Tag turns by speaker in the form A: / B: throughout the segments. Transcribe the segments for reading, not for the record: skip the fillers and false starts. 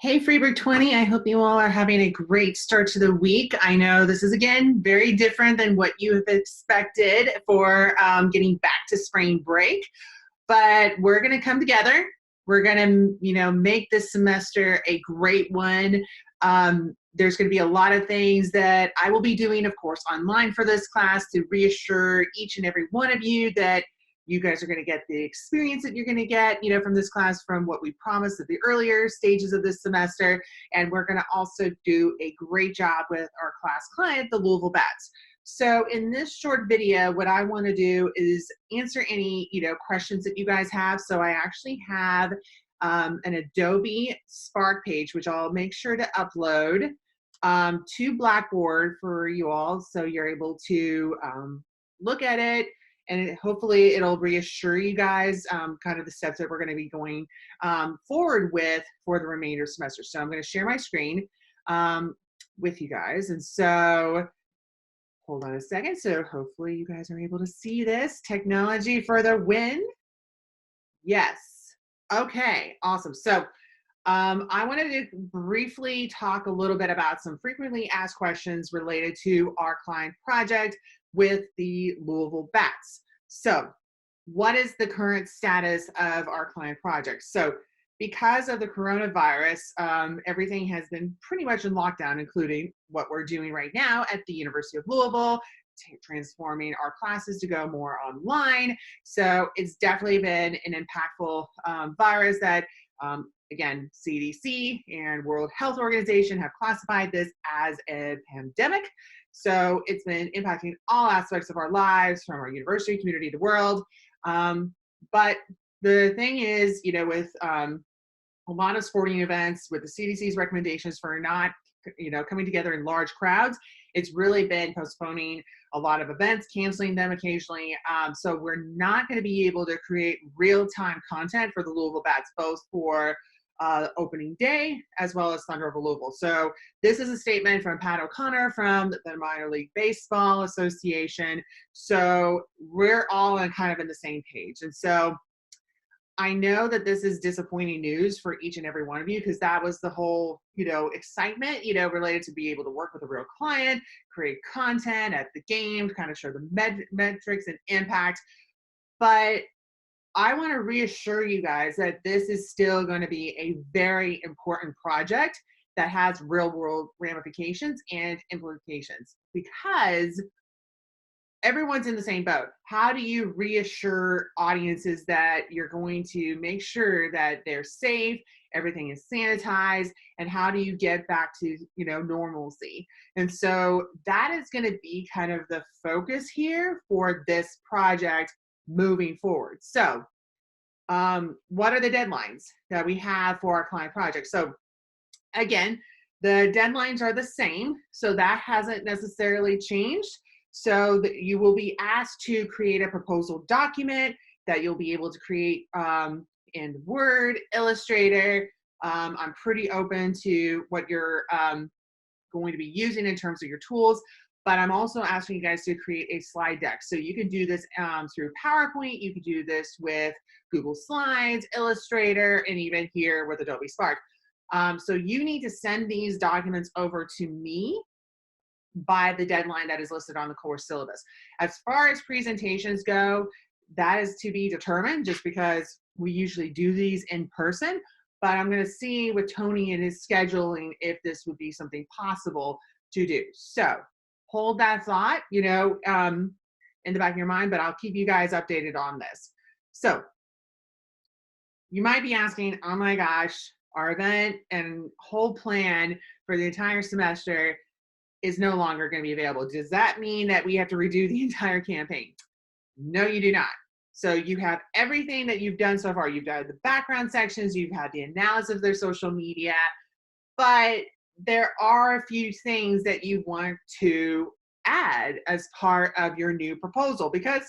A: Hey, Freebird 20, I hope you all are having a great start to the week. I know this is, again, very different than what you have expected for getting back to spring break, but we're going to come together. We're going to, make this semester a great one. There's going to be a lot of things that I will be doing, of course, online for this class to reassure each and every one of you that you guys are going to get the experience that you're going to get, from this class from what we promised at the earlier stages of this semester. And we're going to also do a great job with our class client, the Louisville Bats. So in this short video, what I want to do is answer any, questions that you guys have. So I actually have an Adobe Spark page, which I'll make sure to upload to Blackboard for you all. So you're able to look at it, and hopefully it'll reassure you guys kind of the steps that we're going to be going forward with for the remainder of the semester. So I'm going to share my screen with you guys. And so hold on a second. So hopefully you guys are able to see this. Technology for the win. Yes. Okay, awesome. So I wanted to briefly talk a little bit about some frequently asked questions related to our client project with the Louisville Bats. So what is the current status of our client project? So because of the coronavirus, everything has been pretty much in lockdown, including what we're doing right now at the University of Louisville, transforming our classes to go more online. So it's definitely been an impactful virus that, again, CDC and World Health Organization have classified this as a pandemic. So it's been impacting all aspects of our lives, from our university, community, the world. But the thing is, with a lot of sporting events, with the CDC's recommendations for not, coming together in large crowds, it's really been postponing a lot of events, canceling them occasionally. So we're not going to be able to create real-time content for the Louisville Bats, both for opening day as well as Thunder Over Louisville. So this is a statement from Pat O'Connor from the Minor League Baseball Association. So we're all kind of in the same page. And so I know that this is disappointing news for each and every one of you, because that was the whole, excitement, related to be able to work with a real client, create content at the game, kind of show the metrics and impact. But I want to reassure you guys that this is still going to be a very important project that has real world ramifications and implications, because everyone's in the same boat. How do you reassure audiences that you're going to make sure that they're safe, everything is sanitized, and how do you get back to, normalcy? And so that is going to be kind of the focus here for this project moving forward. So what are the deadlines that we have for our client project? So again, the deadlines are the same, so that hasn't necessarily changed. So that you will be asked to create a proposal document that you'll be able to create in Word, Illustrator. I'm pretty open to what you're going to be using in terms of your tools, but I'm also asking you guys to create a slide deck. So you can do this through PowerPoint, you can do this with Google Slides, Illustrator, and even here with Adobe Spark. So you need to send these documents over to me by the deadline that is listed on the course syllabus. As far as presentations go, that is to be determined, just because we usually do these in person, but I'm going to see with Tony and his scheduling if this would be something possible to do. So hold that thought, in the back of your mind, but I'll keep you guys updated on this. So you might be asking, oh my gosh, our event and whole plan for the entire semester is no longer going to be available. Does that mean that we have to redo the entire campaign? No, you do not. So you have everything that you've done so far. You've done the background sections, you've had the analysis of their social media, but there are a few things that you want to add as part of your new proposal, because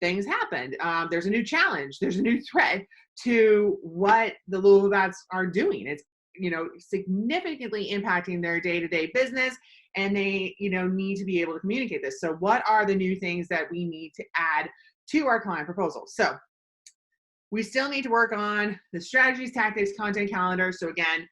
A: things happened. There's a new challenge, there's a new threat to what the Louisville Bats are doing. It's significantly impacting their day-to-day business, and they need to be able to communicate this. So what are the new things that we need to add to our client proposal? So we still need to work on the strategies, tactics, content calendar. So again,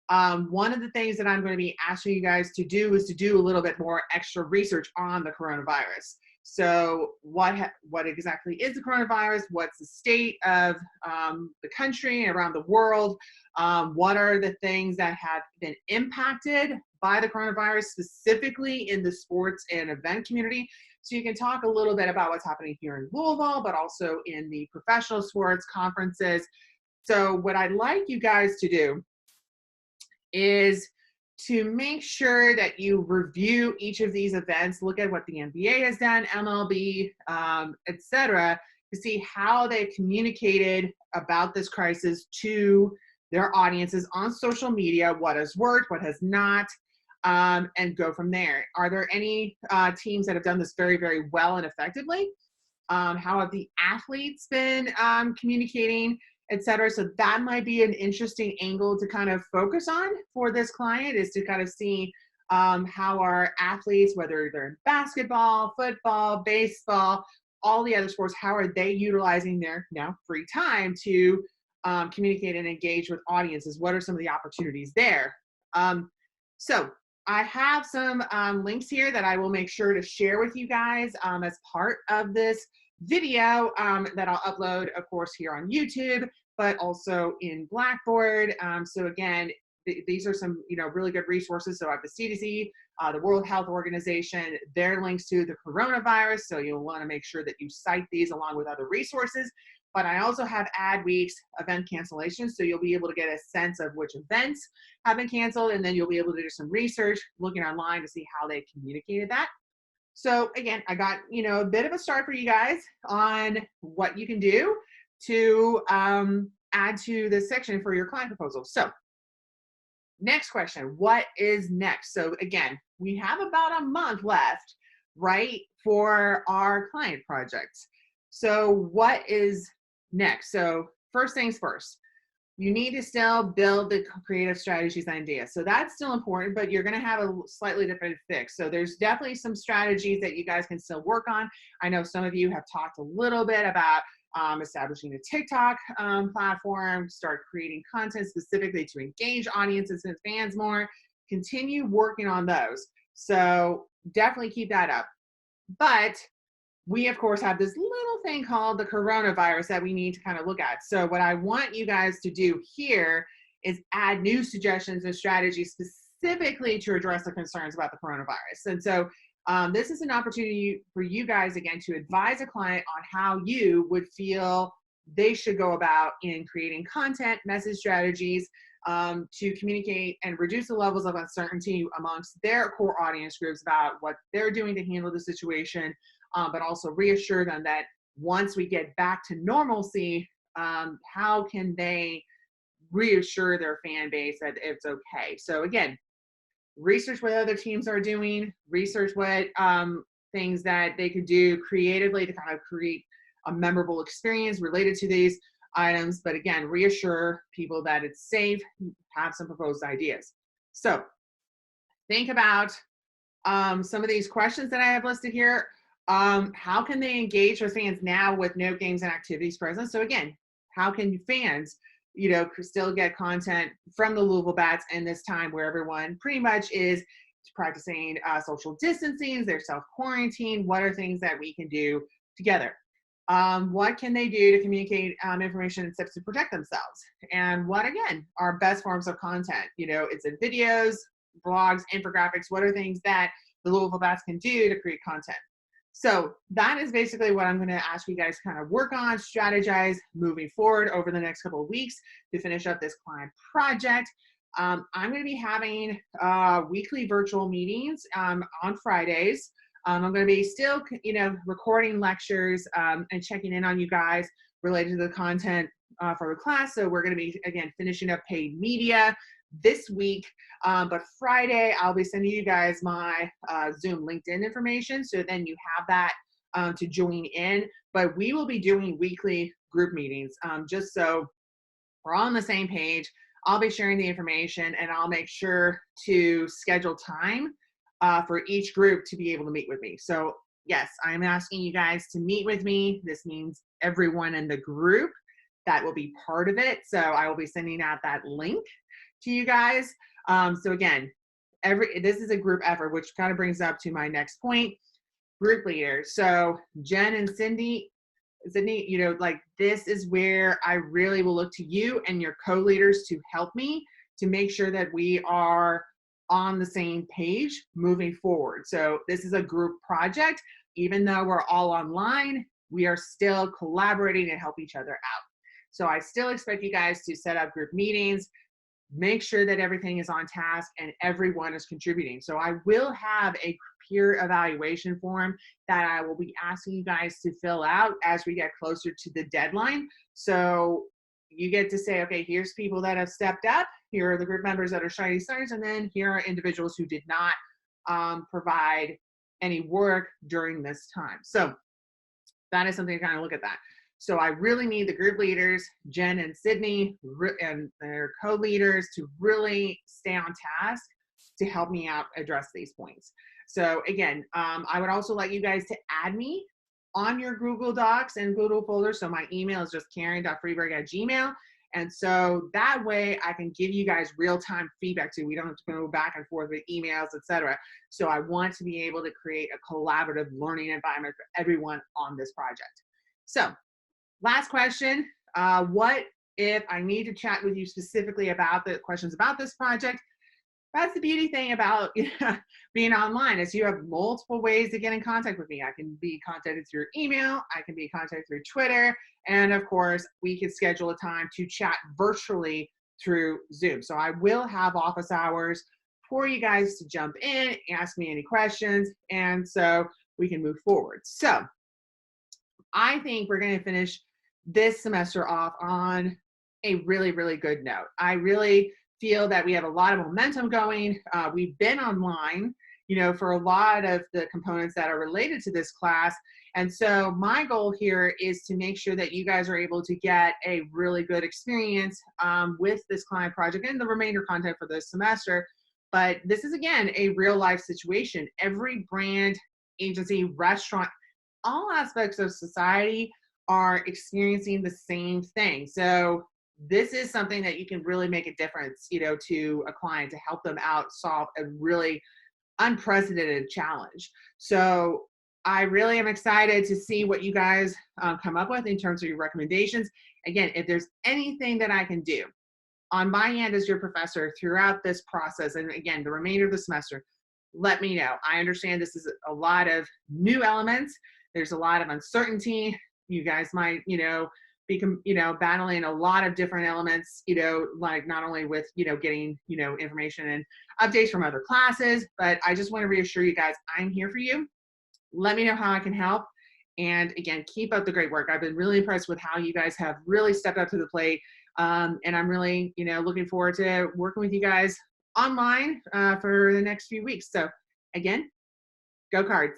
A: One of the things that I'm going to be asking you guys to do is to do a little bit more extra research on the coronavirus. So what exactly is the coronavirus? What's the state of the country and around the world? What are the things that have been impacted by the coronavirus, specifically in the sports and event community? So you can talk a little bit about what's happening here in Louisville, but also in the professional sports conferences. So what I'd like you guys to do is to make sure that you review each of these events, look at what the NBA has done, MLB, etc., to see how they've communicated about this crisis to their audiences on social media, what has worked, what has not, and go from there. Are there any teams that have done this very, very well and effectively? How have the athletes been communicating, et cetera? So that might be an interesting angle to kind of focus on for this client, is to kind of see how our athletes, whether they're in basketball, football, baseball, all the other sports, how are they utilizing their now free time to communicate and engage with audiences? What are some of the opportunities there? So I have some links here that I will make sure to share with you guys as part of this video that I'll upload, of course, here on YouTube, but also in Blackboard. So again, these are some really good resources. So I have the CDC, the World Health Organization, their links to the coronavirus. So you'll want to make sure that you cite these along with other resources. But I also have Adweek's event cancellations, so you'll be able to get a sense of which events have been canceled, and then you'll be able to do some research looking online to see how they communicated that. So again, I got a bit of a start for you guys on what you can do to add to this section for your client proposal. So next question, what is next? So again, we have about a month left, right, for our client projects. So what is next? So first things first, you need to still build the creative strategies and ideas. So that's still important, but you're going to have a slightly different fix. So there's definitely some strategies that you guys can still work on. I know some of you have talked a little bit about establishing a TikTok platform, start creating content specifically to engage audiences and fans more. Continue working on those. So definitely keep that up. But we, of course, have this little thing called the coronavirus that we need to kind of look at. So what I want you guys to do here is add new suggestions and strategies specifically to address the concerns about the coronavirus. And so this is an opportunity for you guys, again, to advise a client on how you would feel they should go about in creating content, message strategies, to communicate and reduce the levels of uncertainty amongst their core audience groups about what they're doing to handle the situation, but also reassure them that once we get back to normalcy, how can they reassure their fan base that it's okay? So again, research what other teams are doing, research what things that they could do creatively to kind of create a memorable experience related to these items. But again, reassure people that it's safe, have some proposed ideas. So think about some of these questions that I have listed here. How can they engage with fans now with no games and activities present? So again, how can fans, still get content from the Louisville Bats in this time where everyone pretty much is practicing social distancing, they're self-quarantine? What are things that we can do together? What can they do to communicate information and steps to protect themselves? And what, again, are best forms of content? It's in videos, blogs, infographics. What are things that the Louisville Bats can do to create content? So that is basically what I'm going to ask you guys to kind of work on, strategize moving forward over the next couple of weeks to finish up this client project. I'm going to be having weekly virtual meetings on Fridays. I'm going to be still, recording lectures and checking in on you guys related to the content for the class. So we're going to be, again, finishing up paid media this week. But Friday, I'll be sending you guys my Zoom LinkedIn information. So then you have that to join in. But we will be doing weekly group meetings just so we're all on the same page. I'll be sharing the information, and I'll make sure to schedule time for each group to be able to meet with me. So yes, I'm asking you guys to meet with me. This means everyone in the group. that will be part of it. So I will be sending out that link to you guys. So again, this is a group effort, which kind of brings up to my next point, group leaders. So Jen and Sydney, you know, like this is where I really will look to you and your co-leaders to help me to make sure that we are on the same page moving forward. So this is a group project. Even though we're all online, we are still collaborating and help each other out. So I still expect you guys to set up group meetings, make sure that everything is on task and everyone is contributing. So I will have a peer evaluation form that I will be asking you guys to fill out as we get closer to the deadline. So you get to say, okay, here's people that have stepped up, here are the group members that are shining stars, and then here are individuals who did not provide any work during this time. So that is something to kind of look at that. So I really need the group leaders, Jen and Sydney, and their co-leaders to really stay on task to help me out address these points. So again, I would also like you guys to add me on your Google Docs and Google folder. So my email is just karen.freeberg@gmail.com. And so that way I can give you guys real-time feedback too. We don't have to go back and forth with emails, etc. So I want to be able to create a collaborative learning environment for everyone on this project. So last question, what if I need to chat with you specifically about the questions about this project? That's the beauty thing about being online is you have multiple ways to get in contact with me. I can be contacted through email, I can be contacted through Twitter, and of course, we can schedule a time to chat virtually through Zoom. So I will have office hours for you guys to jump in, ask me any questions, and so we can move forward. So I think we're going to finish this semester off on a really, really good note. I really feel that we have a lot of momentum going. We've been online, you know, for a lot of the components that are related to this class. And so my goal here is to make sure that you guys are able to get a really good experience with this client project and the remainder content for this semester. But this is, again, a real life situation. Every brand, agency, restaurant, all aspects of society are experiencing the same thing. So this is something that you can really make a difference, you know, to a client to help them out solve a really unprecedented challenge. So I really am excited to see what you guys come up with in terms of your recommendations. Again, if there's anything that I can do on my end as your professor throughout this process, and again, the remainder of the semester, let me know. I understand this is a lot of new elements. There's a lot of uncertainty. You guys might, you know, be, you know, battling a lot of different elements, you know, like not only with, you know, getting, you know, information and updates from other classes, but I just want to reassure you guys, I'm here for you. Let me know how I can help. And again, keep up the great work. I've been really impressed with how you guys have really stepped up to the plate. And I'm really, you know, looking forward to working with you guys online for the next few weeks. So again, go Cards.